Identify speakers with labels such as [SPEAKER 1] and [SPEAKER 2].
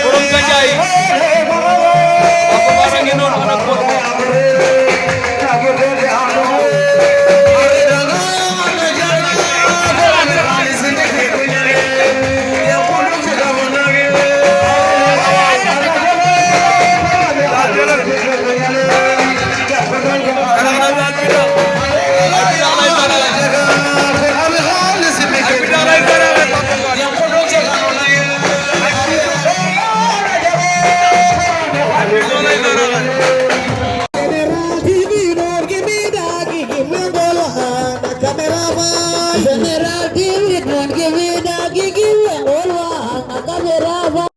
[SPEAKER 1] borom Gandiaye Papa Bara ngi noonu ànd ak Boy
[SPEAKER 2] General TV, don't give me that, give me all one.